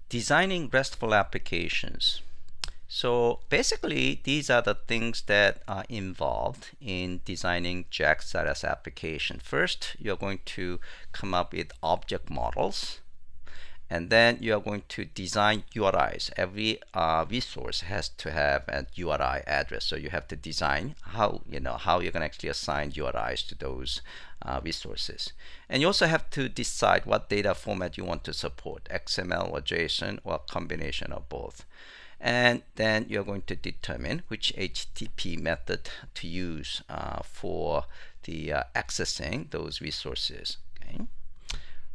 Designing RESTful applications. So basically, these are the things that are involved in designing JAX status application. First, you're going to come up with object models, and then you are going to design URIs. Every resource has to have a URI address, so you have to design how you're going to actually assign URIs to those resources. And you also have to decide what data format you want to support, XML or JSON or a combination of both. And then you're going to determine which HTTP method to use for the accessing those resources.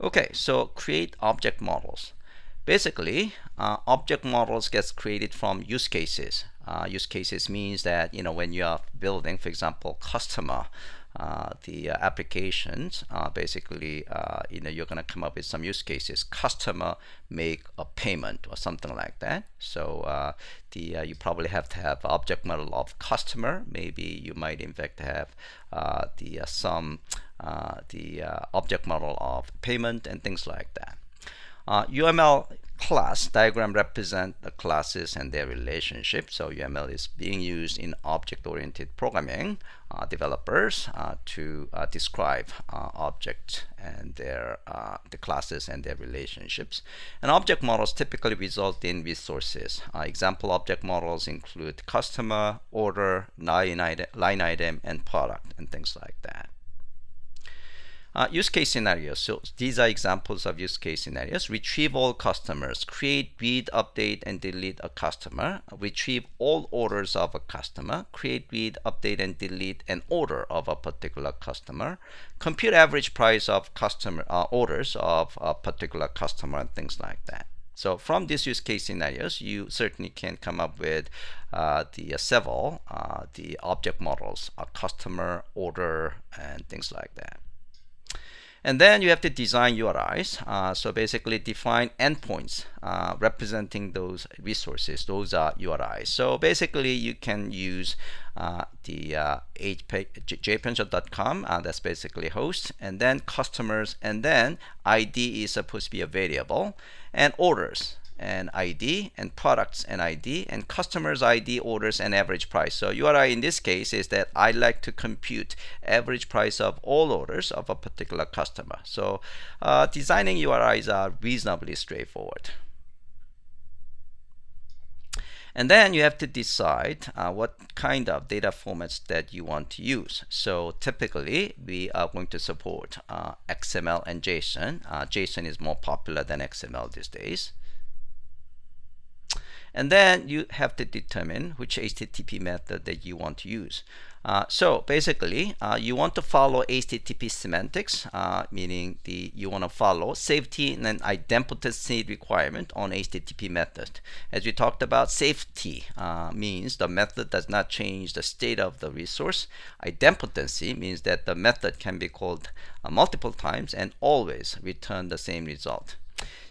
Okay, so create object models. Basically, object models gets created from use cases. Use cases means that when you are building, for example, customer the applications, basically you're going to come up with some use cases. Customer make a payment or something like that. So you probably have to have object model of customer. Maybe you might in fact have the object model of payment and things like that. UML class diagram represent the classes and their relationship. So UML is being used in object-oriented programming developers to describe objects and their the classes and their relationships. And object models typically result in resources. Example object models include customer, order, line item, and product, and things like that. Use case scenarios. So these are examples of use case scenarios. Retrieve all customers. Create, read, update, and delete a customer. Retrieve all orders of a customer. Create, read, update, and delete an order of a particular customer. Compute average price of customer orders of a particular customer, and things like that. So from these use case scenarios, you certainly can come up with several the object models, a customer, order, and things like that. And then you have to design URIs. So basically define endpoints representing those resources. Those are URIs. So basically you can use the JPassion.com, that's basically host, and then customers, and then ID is supposed to be a variable, and orders and ID, and products and ID, and customers ID, orders, and average price. So URI in this case is that I like to compute average price of all orders of a particular customer. So designing URIs are reasonably straightforward. And then you have to decide what kind of data formats that you want to use. So typically we are going to support XML and JSON. JSON is more popular than XML these days. And then you have to determine which HTTP method that you want to use. So basically, you want to follow HTTP semantics, meaning you want to follow safety and idempotency requirement on HTTP method. As we talked about, safety means the method does not change the state of the resource. Idempotency means that the method can be called multiple times and always return the same result.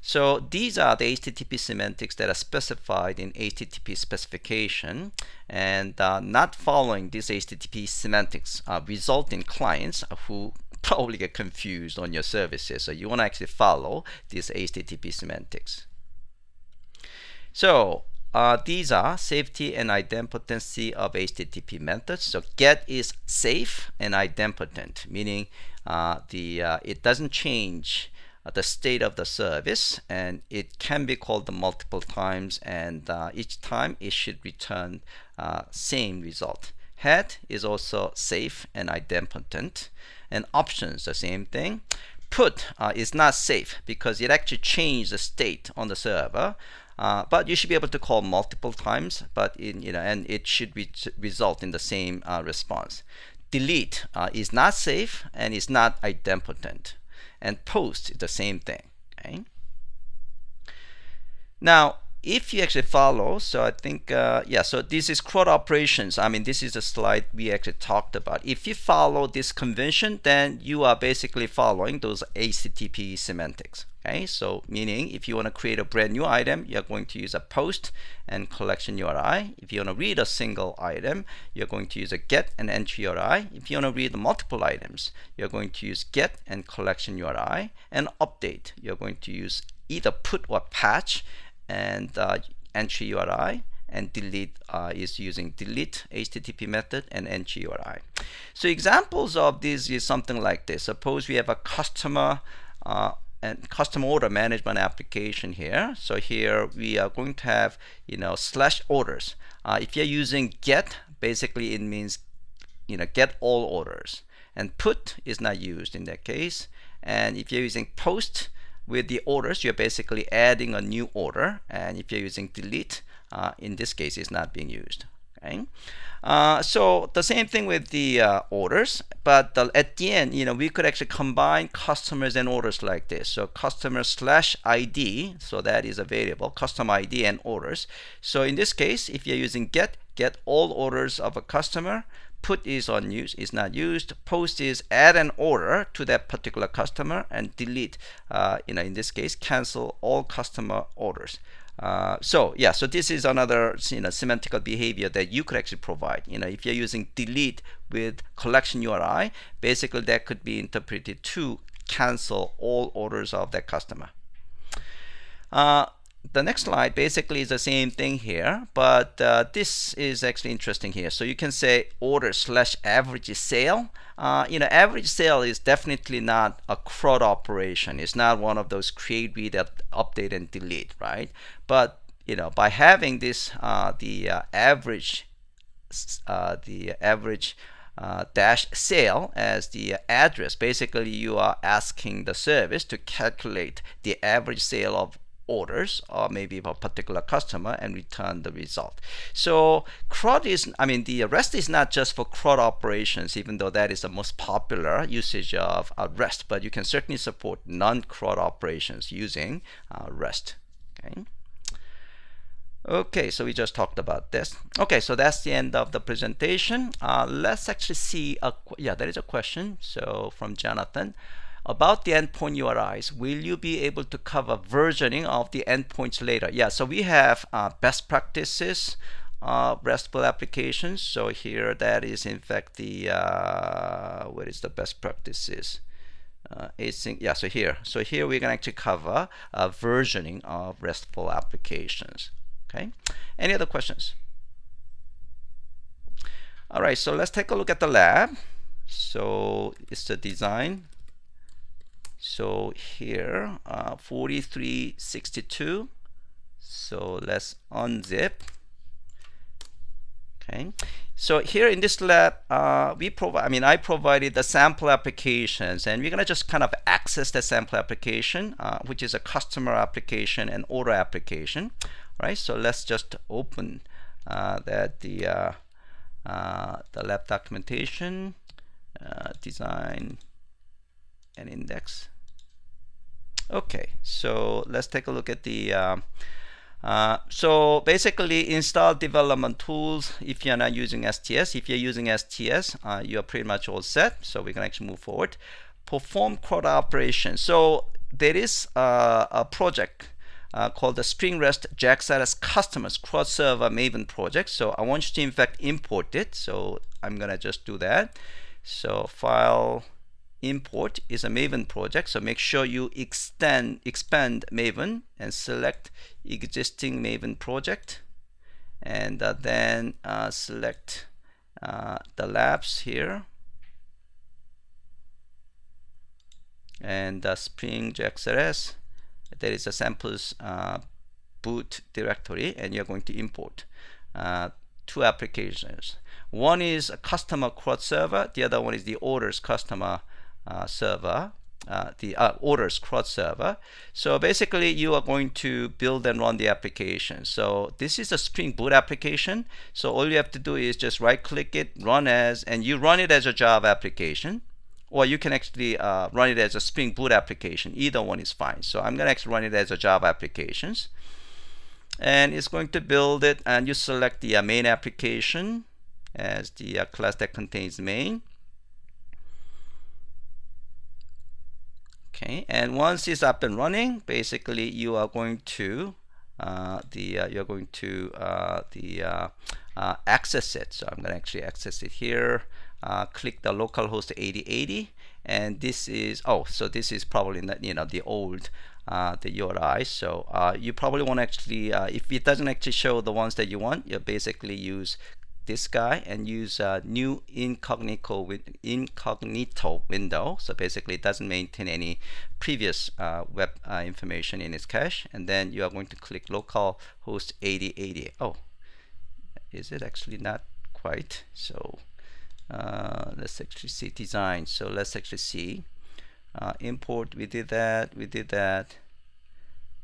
So these are the HTTP semantics that are specified in HTTP specification, and not following these HTTP semantics result in clients who probably get confused on your services. So you want to actually follow these HTTP semantics. So these are safety and idempotency of HTTP methods. So get is safe and idempotent, meaning it doesn't change the state of the service, and it can be called multiple times, and each time it should return same result. Head is also safe and idempotent, and options the same thing. Put is not safe because it actually changed the state on the server, but you should be able to call multiple times, but and it should result in the same response. Delete is not safe and is not idempotent. And post is the same thing. Okay. Now, if you actually follow, so I think, so this is CRUD operations. I mean, this is a slide we actually talked about. If you follow this convention, then you are basically following those HTTP semantics. Okay, so meaning if you want to create a brand new item, you're going to use a post and collection URI. If you want to read a single item, you're going to use a get and entry URI. If you want to read multiple items, you're going to use get and collection URI. And update, you're going to use either put or patch. and entry URI, and delete is using delete HTTP method and entry URI. So examples of this is something like this. Suppose we have a customer and custom order management application here. So here we are going to have /orders. If you're using get, basically it means get all orders, and put is not used in that case. And if you're using post with the orders, you're basically adding a new order. And if you're using delete, in this case, it's not being used. Okay. So the same thing with the orders, but at the end, we could actually combine customers and orders like this. So customer /ID, so that is a variable, custom ID and orders. So in this case, if you're using get all orders of a customer, put is unused, is not used, post is add an order to that particular customer, and delete, in this case, cancel all customer orders. So this is another semantical behavior that you could actually provide. If you're using delete with collection URI, basically that could be interpreted to cancel all orders of that customer. The next slide basically is the same thing here, but this is actually interesting here. So you can say order /average sale. Average sale is definitely not a CRUD operation. It's not one of those create, read, update, and delete, right? But by having this, the average dash sale as the address, basically you are asking the service to calculate the average sale of orders, or maybe a particular customer, and return the result. So CRUD is, the REST is not just for CRUD operations, even though that is the most popular usage of REST, but you can certainly support non-CRUD operations using REST. Okay, so we just talked about this. Okay, so that's the end of the presentation. Let's actually see, there is a question. So from Jonathan. About the endpoint URIs, will you be able to cover versioning of the endpoints later? Yeah, so we have best practices RESTful applications. So here that is in fact the what is the best practices? Async. Yeah, so here we're gonna actually cover versioning of RESTful applications. Okay. Any other questions? All right, so let's take a look at the lab. So it's the design. So here 4362. So let's unzip. Okay. So here in this lab, I provided the sample applications, and we're gonna just kind of access the sample application, which is a customer application and order application. All right. So let's just open the lab documentation, design, and index. Okay, so let's take a look at the so basically install development tools if you're not using STS. If you're using STS, you're pretty much all set, so we can actually move forward. Perform CRUD operations. So there is a project called the Spring REST JAX-RS Customers CRUD Server Maven project. So I want you to in fact import it, so I'm gonna just do that. So file import is a Maven project, so make sure you expand Maven and select existing Maven project, and then select the labs here, and Spring JAX-RS. There is a samples boot directory, and you're going to import two applications. One is a customer CRUD server, the other one is the orders customer server, the orders CRUD server. So basically you are going to build and run the application. So this is a Spring Boot application, so all you have to do is just right click it, run as, and you run it as a Java application, or you can actually run it as a Spring Boot application. Either one is fine. So I'm gonna actually run it as a Java applications, and it's going to build it, and you select the main application as the class that contains main. Okay, and once it's up and running, basically you are going to access it. So I'm going to actually access it here. Click the localhost 8080, and this is, oh, so this is probably not, the old the URI. So you probably want to actually, if it doesn't actually show the ones that you want, you basically use this guy and use new incognito window. So basically it doesn't maintain any previous web information in its cache, and then you are going to click localhost 8080. Oh, is it actually not quite? So let's actually see design. So let's actually see import. We did that,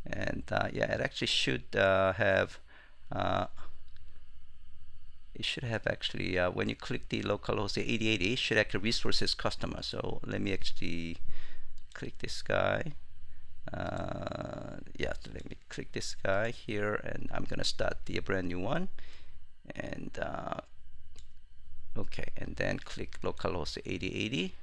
and yeah, it actually should have it should have actually when you click the localhost 8080, it should actually resources customer. So let me actually click this guy. Yeah, let me click this guy here, and I'm gonna start the brand new one, and okay, and then click localhost 8080.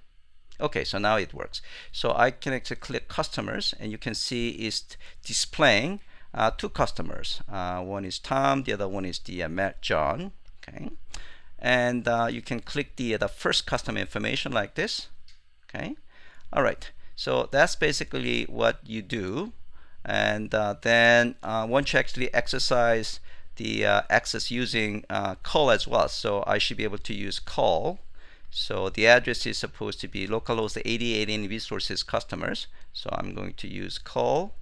Okay, so now it works. So I can actually click customers, and you can see it's displaying two customers. One is Tom, the other one is the John. Okay, and you can click the first customer information like this. Okay, all right. So that's basically what you do, and then once you actually exercise the access using call as well. So I should be able to use call. So the address is supposed to be localhost 8080 resources customers. So I'm going to use call,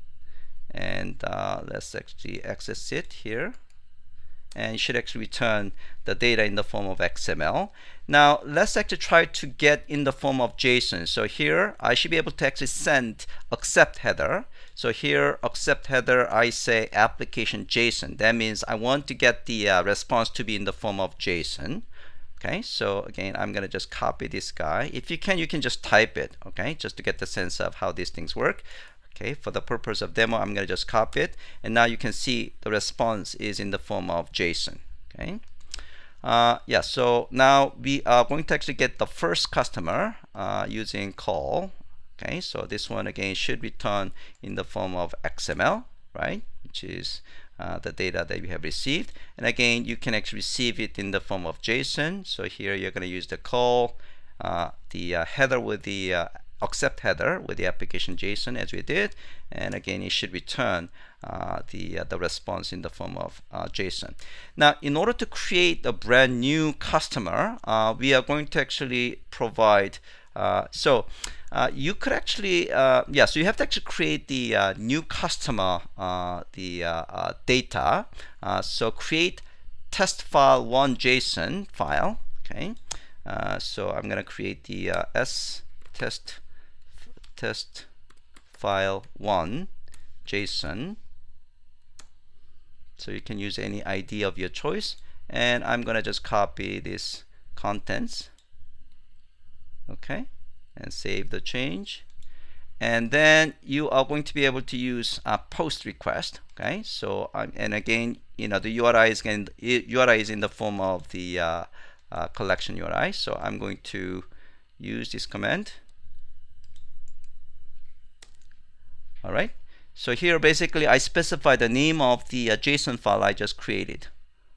and let's actually access it here. And it should actually return the data in the form of XML. Now let's actually try to get in the form of JSON. So here I should be able to actually send accept header. So here accept header, I say application JSON. That means I want to get the response to be in the form of JSON. Okay, so again, I'm gonna just copy this guy. If you can just type it, okay, just to get the sense of how these things work. Okay, for the purpose of demo, I'm going to just copy it, and now you can see the response is in the form of JSON. Okay, yeah, so now we are going to actually get the first customer using call. Okay, so this one again should return in the form of XML, right, which is the data that we have received. And again, you can actually receive it in the form of JSON. So here you're going to use the call, the header with the accept header with the application JSON as we did, and again it should return the response in the form of JSON. Now in order to create a brand new customer, we are going to actually provide you could actually yeah, so you have to actually create the new customer data. So create test file 1 JSON file. Okay, so I'm going to create the test file 1 JSON. So you can use any ID of your choice, and I'm gonna just copy this contents, okay, and save the change. And then you are going to be able to use a post request. Okay, so and again, you know, the URI is in the form of the collection URI. So I'm going to use this command. All right, so here basically I specify the name of the JSON file I just created.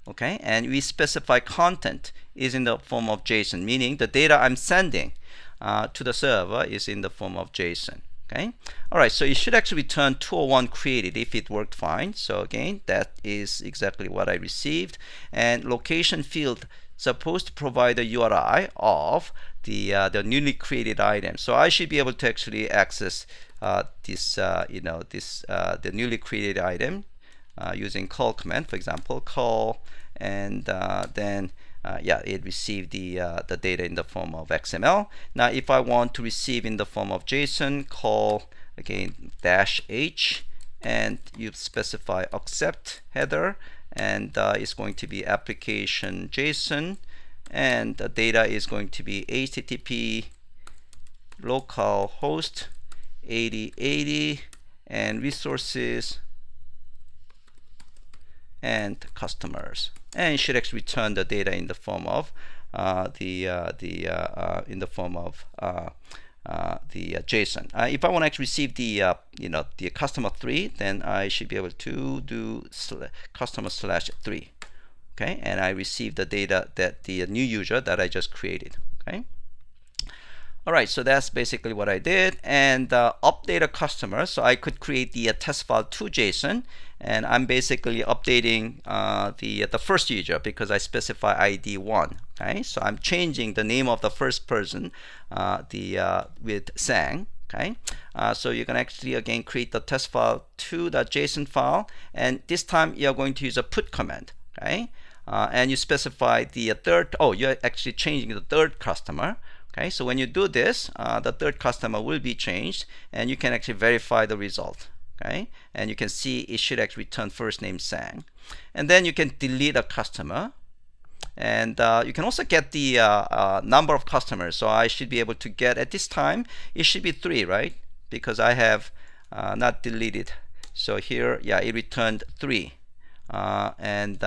Okay, and we specify content is in the form of JSON, meaning the data I'm sending to the server is in the form of JSON. Okay, all right, so it should actually return 201 created if it worked fine. So again, that is exactly what I received. And location field supposed to provide the URI of the newly created item. So I should be able to actually access the newly created item using call command, for example, call, and then yeah, it received the data in the form of XML. Now if I want to receive in the form of JSON, call again -h, and you specify accept header, and it's going to be application JSON, and the data is going to be HTTP localhost 8080 and resources and customers, and it should actually return the data in the form of JSON. If I want to actually receive the the customer 3, then I should be able to do customer /3. Okay, and I receive the data that the new user that I just created. Okay. All right, so that's basically what I did, and update a customer. So I could create the test file to JSON, and I'm basically updating the first user because I specify ID 1. Okay, so I'm changing the name of the first person with Sang. Okay, so you can actually again create the test file to the JSON file, and this time you're going to use a put command. Okay, and you specify the third. Oh, you're actually changing the third customer. Okay, so when you do this, the third customer will be changed, and you can actually verify the result. Okay, and you can see it should actually return first name Sang, and then you can delete a customer, and you can also get the number of customers. So I should be able to get, at this time it should be 3, right? Because I have not deleted. So here, yeah, it returned 3, and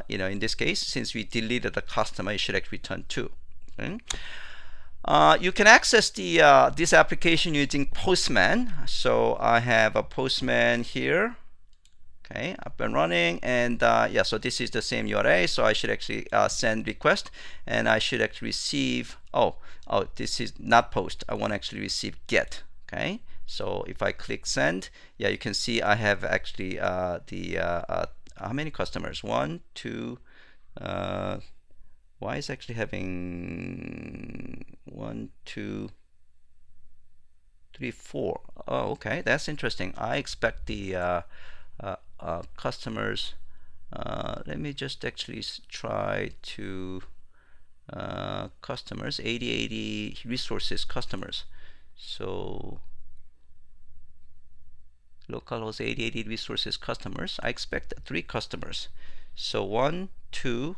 in this case, since we deleted the customer, it should actually return 2. Okay? You can access this application using Postman. So I have a Postman here, okay, up and running, and yeah, so this is the same URL. So I should actually send request, and I should actually receive. Oh, this is not post. I want to actually receive get. Okay, so if I click send, yeah, you can see I have actually how many customers? 1, 2. Why is actually having 1, 2, 3, 4? Oh, okay, that's interesting. I expect the customers. Let me just actually try to customers 80 resources customers. So localhost 80 resources customers. I expect 3 customers. So 1, 2,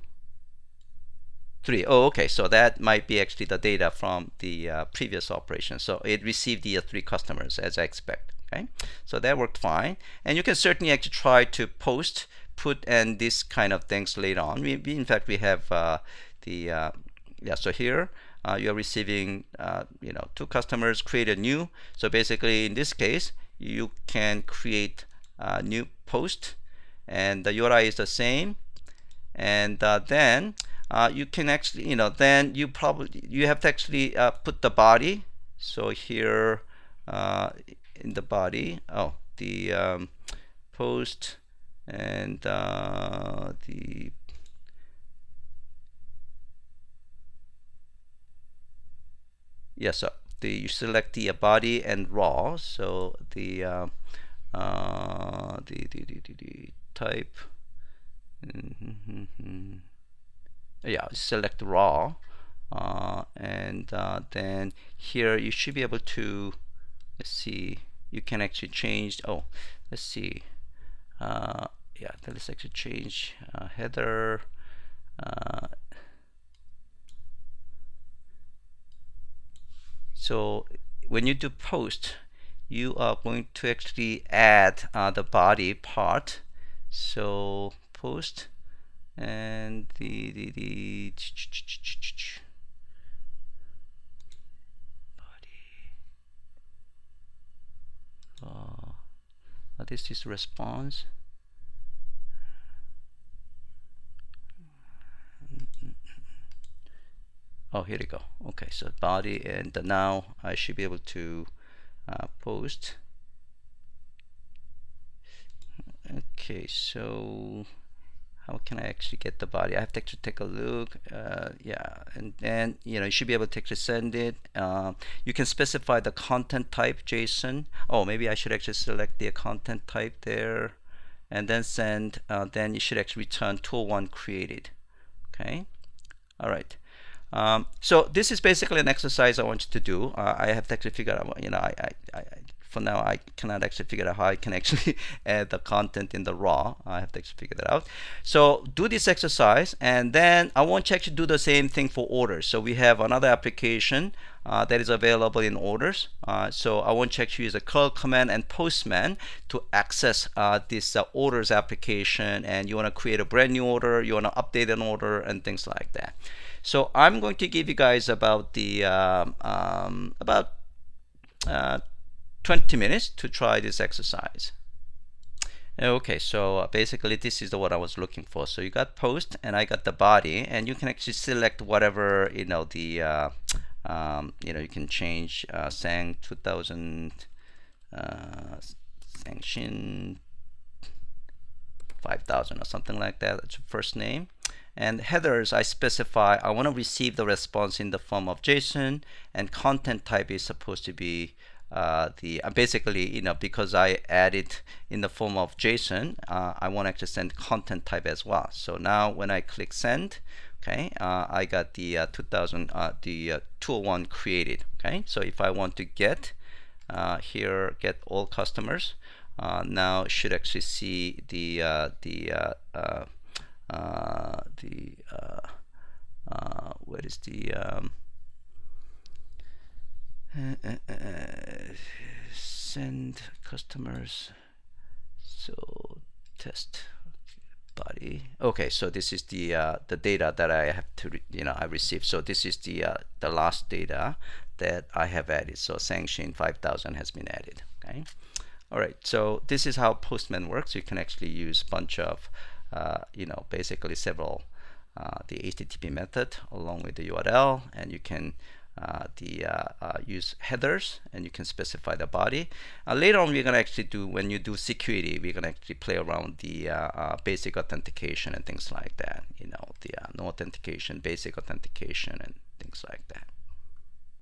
3. Oh, okay. So that might be actually the data from the previous operation. So it received the 3 customers as I expect. Okay, so that worked fine. And you can certainly actually try to post, put, and this kind of things later on. In fact, we have yeah. So here you're receiving 2 customers. Create a new. So basically, in this case, you can create a new post, and the URI is the same, and then you can actually, then you have to actually put the body. So here in the body, the post, and the so you select the body and raw. So the type. Yeah, select raw, and then here you should be able to, let's see, you can actually change. Oh, let's see. Yeah, let's actually change header. So when you do post, you are going to actually add the body part. So post, and the body. This is response. Oh, here we go. Okay, so body, and now I should be able to post. Okay, so how can I actually get the body? I have to actually take a look. Yeah, and then you should be able to actually send it. You can specify the content type JSON. Oh, maybe I should actually select the content type there, and then send. Then you should actually return tool1 created. Okay. All right. So this is basically an exercise I want you to do. I have to actually figure out. For now, I cannot actually figure out how I can actually add the content in the raw. I have to actually figure that out. So do this exercise, and then I want you to actually do the same thing for orders. So we have another application that is available in orders. So I want you to actually use a curl command and postman to access this orders application, and you want to create a brand new order, you want to update an order, and things like that. So I'm going to give you guys about 20 minutes to try this exercise. Okay, so basically this is what I was looking for. So you got post, and I got the body, and you can actually select whatever the You can change Sang 2000 Sang Shin 5000 or something like that. That's your first name. And headers, I specify I want to receive the response in the form of JSON, and content type is supposed to be basically, because I added in the form of JSON, I want to actually send content type as well. So now when I click send, okay, I got the 201 created. Okay, so if I want to get get all customers, now should actually see what is the send customers, so test body. Okay, so this is the data that I have to I received. So this is the last data that I have added. So Sang Shin 5000 has been added. Okay, all right, so this is how Postman works. You can actually use a bunch of basically several the HTTP method along with the URL, and you can use headers, and you can specify the body. Later on, we're going to actually do, when you do security, we're going to actually play around the basic authentication and things like that. The no authentication, basic authentication, and things like that.